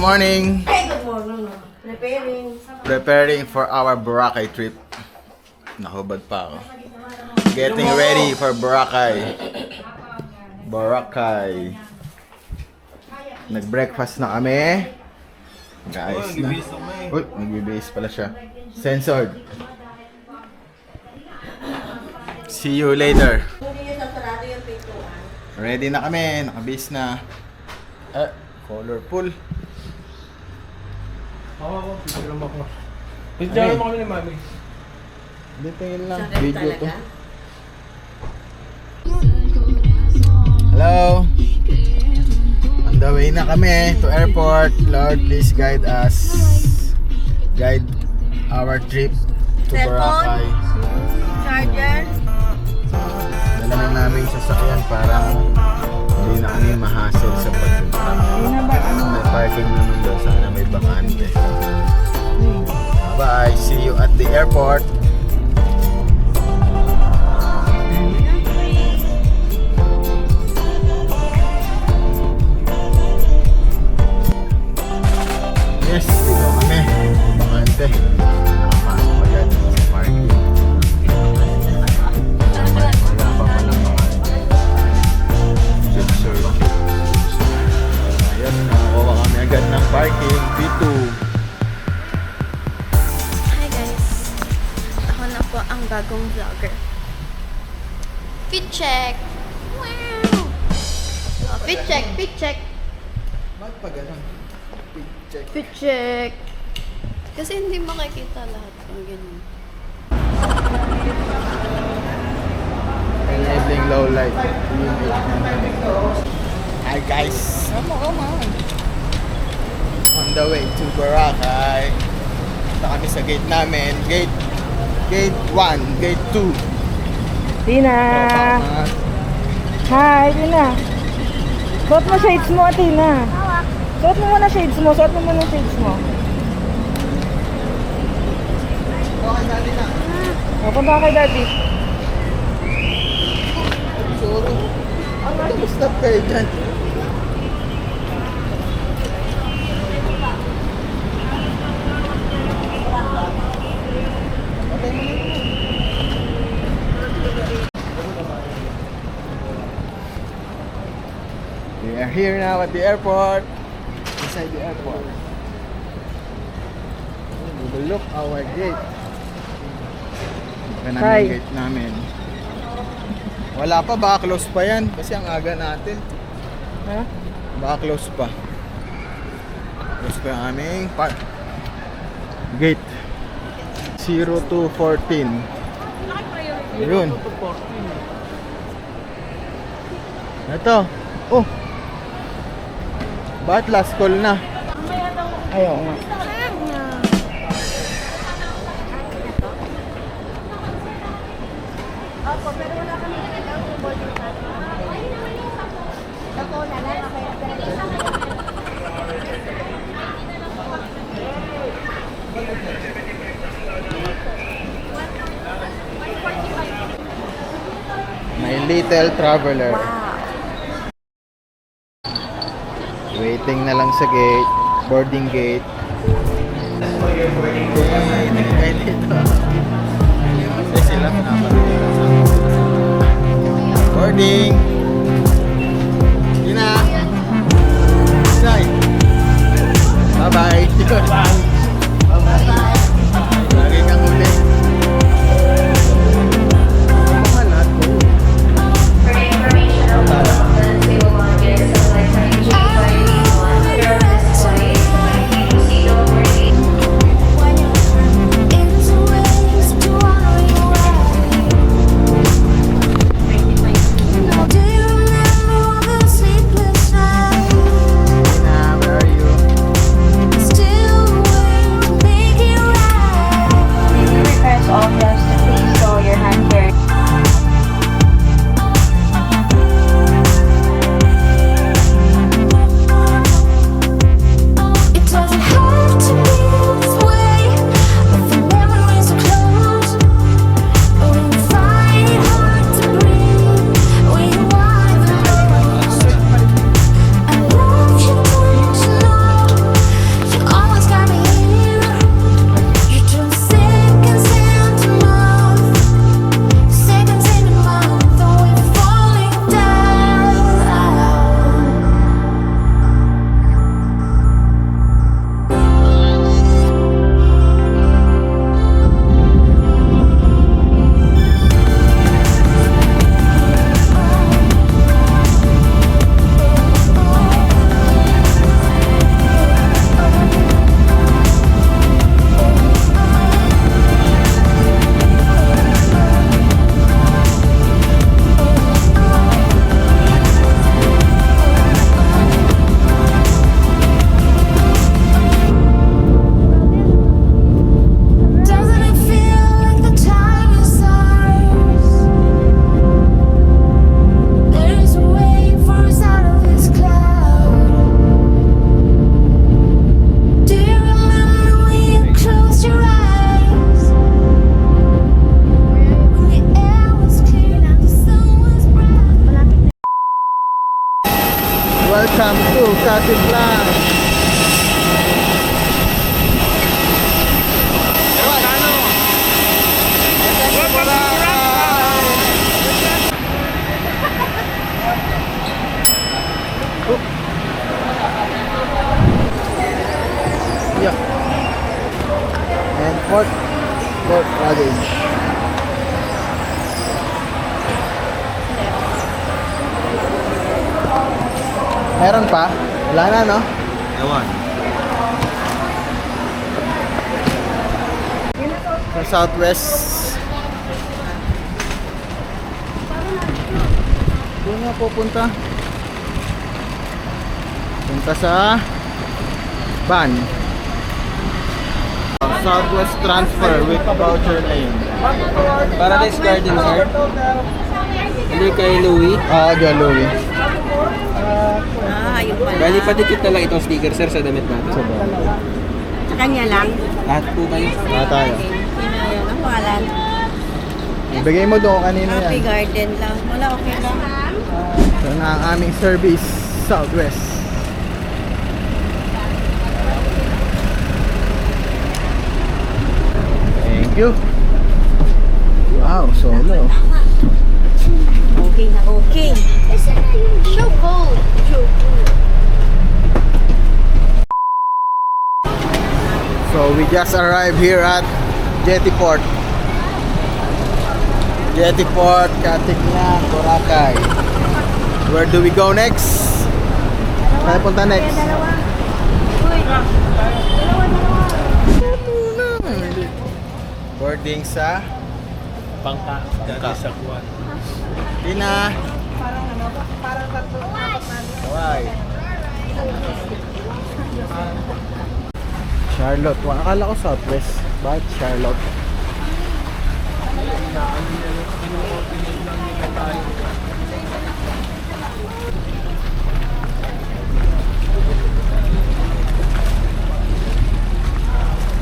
morning. Hey, good morning. Preparing for our Boracay trip. Nakubad pa ako. Getting ready for Boracay. Boracay. Nag-breakfast na kami. Guys na. Uy, nag-base pala siya. Censored. See you later. Ready na kami. Naka-base na. Colorful. Ako, picture lang ako. Picture mo kami ni Mami. Hindi, tingin lang. Video to. Hello. On the way na kami to airport. Lord, please guide us. Guide our trip to Boracay. Charger. Dala na namin sasakyan para hindi na kami ma-hassle sa pagpunta. May parking naman doon. Sana may bakante. Bye. See you at the airport. Yes, dito kami. Bakante. Nakapasok agad sa parking. Wala pa palang bakante. Sure. Ayan, nakakuha kami agad ng parking. B2. Hi guys! Ako na po ang bagong vlogger. Fit check! Wow! Oh, fit check! Fit check! Bakit pa ganun? Check. Fit check! Kasi hindi makikita lahat ng ganyan. Enabling low light. Hi guys! Come on! On the way to Boracay. Punta kami sa gate namin. Gate 1, Gate 2. Tina! Hi, Tina! Suot mo shades mo, Tina! Suot mo muna shades mo, suot mo muna shades mo. O, punta ka kay Daddy. Suro. Stop kayo dyan. We are here now at the airport. Inside the airport. We will look our gate. Ito namin Hi. yung gate namin. Wala pa, baka close pa yan. Kasi ang aga natin. Ha? Baka close pa. Close pa yung aming gate. 0214. Yun. Ito. Oh. Bakit last call na? Ayaw nga. My little traveler. Waiting na lang sa gate. Boarding gate. Nagkay dito. Kasi sila pinapalito. Boarding. Yun na. Say. Bye-bye. Bye-bye. Lagi kang huli. Mahal lahat ko. For information on developments, we will want to get some like change by anyone. There are this way. See over it. Do Port luggage. Meron pa? Wala na, no? Ewan. Sa Southwest. Doon nga pupunta. Punta sa van. Southwest transfer with voucher lane. Paradise Garden, sir. Hindi kay Louie. Louie. Ayun pala. Bali, padikit na lang itong sticker, sir, sa damit natin. Sa kanya lang. Lahat po kayo. Tayo. Sino yun? Ang pangalan? Ibigay mo doon kanino Happy yan. Garden lang. Wala, okay lang. So na ang aming service, Southwest. Thank you. Wow, solo. Okay na, okay. Choco. So we just arrived here at Jetty Port. Jetty Port, Catignan, Boracay. Where do we go next? Saan punta next? Boarding sa Bangka. Bangka. Sa Kuwan. Tina. Kawai. Charlotte. Akala ko Southwest. Bakit Charlotte?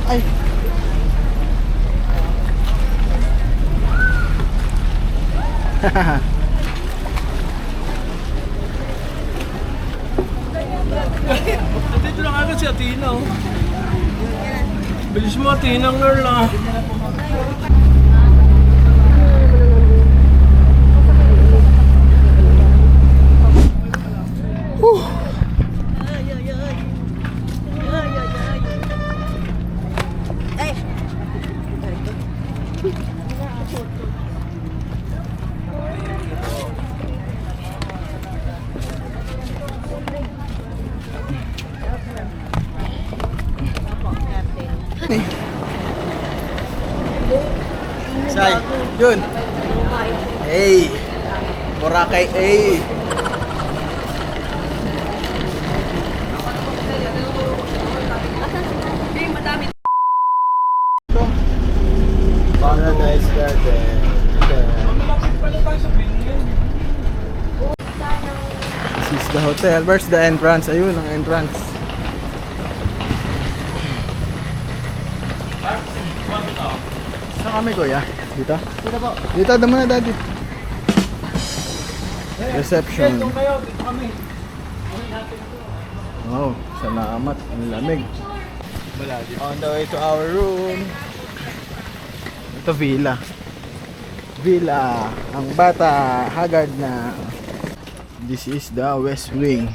Ay! Dito lang agad si Athena, oh. Bilis mo, Athena, girl, ah. Say, Jun. Hey. Boracay, hey. Paradise Garden. This is the hotel. Where's the entrance? Ayun ang entrance. Saan kami, kuya? Dito? Dito po. Dito, dito muna, daddy. Reception. Wow, salamat. Ang lamig. On the way to our room. Ito, villa. Villa. Ang bata, hagard na. This is the West Wing.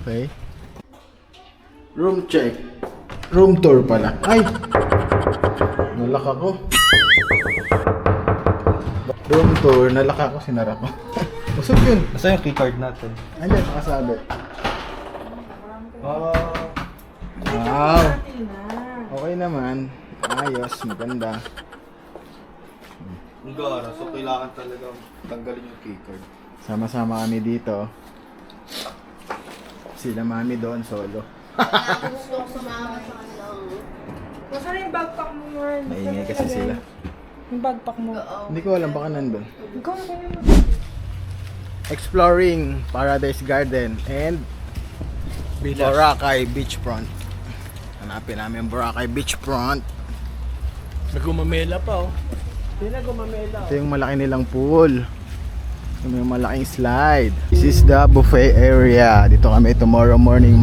Okay. Room check. Room tour pala. Ay! Nalaka ko. Room tour, nalaka ko, sinara ko. Usog yun. Nasa yung keycard natin? Andyan, nakasabi. Wow. Okay naman. Ayos, maganda. Ang gara, so kailangan talaga tanggalin yung keycard. Sama-sama kami dito. Sila mami doon, solo. Gusto ko sumama sa kanilang. Nasaan yung backpack mo, Marl? Maingay kasi sila. Yung backpack mo. Hindi ko alam, baka nandun. Ikaw na kayo. Exploring Paradise Garden and Boracay Beachfront. Hanapin namin Boracay Beachfront. Nagumamela pa, oh. Hindi na gumamela. Ito yung malaki nilang pool. Ito yung malaking slide. This is the buffet area. Dito kami tomorrow morning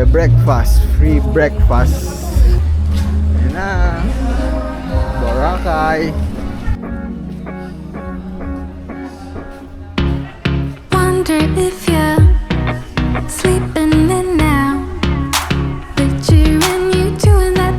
breakfast. Free breakfast. Ayan na. Boracay. Wonder if you're sleeping in now. Picturing you doing that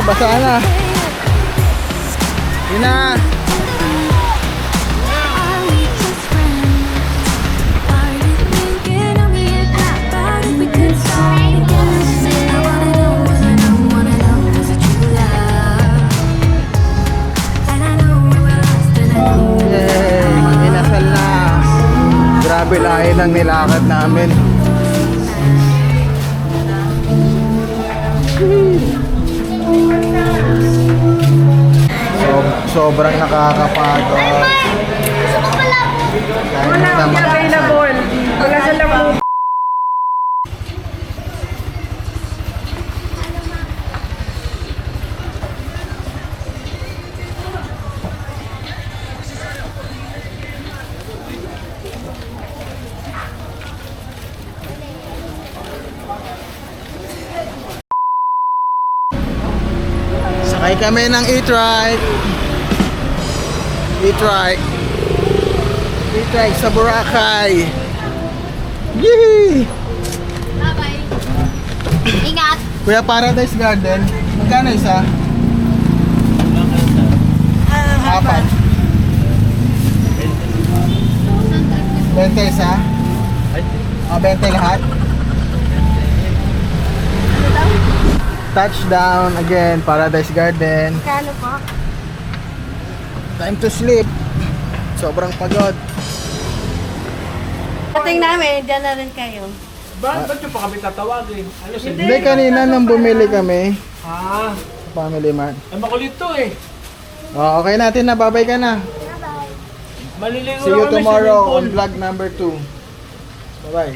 basa na. Yun na. Are we just friends? Are you thinking of me about if we could start again? I wanna know, is it true love? And I know we were lost and I know Yay! Inasal na. Grabe layo ng nilakad namin. Sobrang nakakapagod. Wala akong available. Wala silang move. Sakay kami ng e-trike. E-trike. E-trike sa Boracay. Yee! Bye-bye. Ingat. Kuya, Paradise Garden. Magkano isa? Apat. 20 isa? O, 20 lahat? Touchdown again, Paradise Garden. Kano po? Time to sleep. Sobrang pagod. Dating namin, dyan na rin kayo. Ba't nyo pa kami tatawagin? Ano si Hindi, kanina nung bumili kami. Ah, Family Mart. ay makulit to eh. Oh, okay natin na, babay ka na. Maliligo See na you kami tomorrow swimming on pool. vlog number 2. Bye-bye.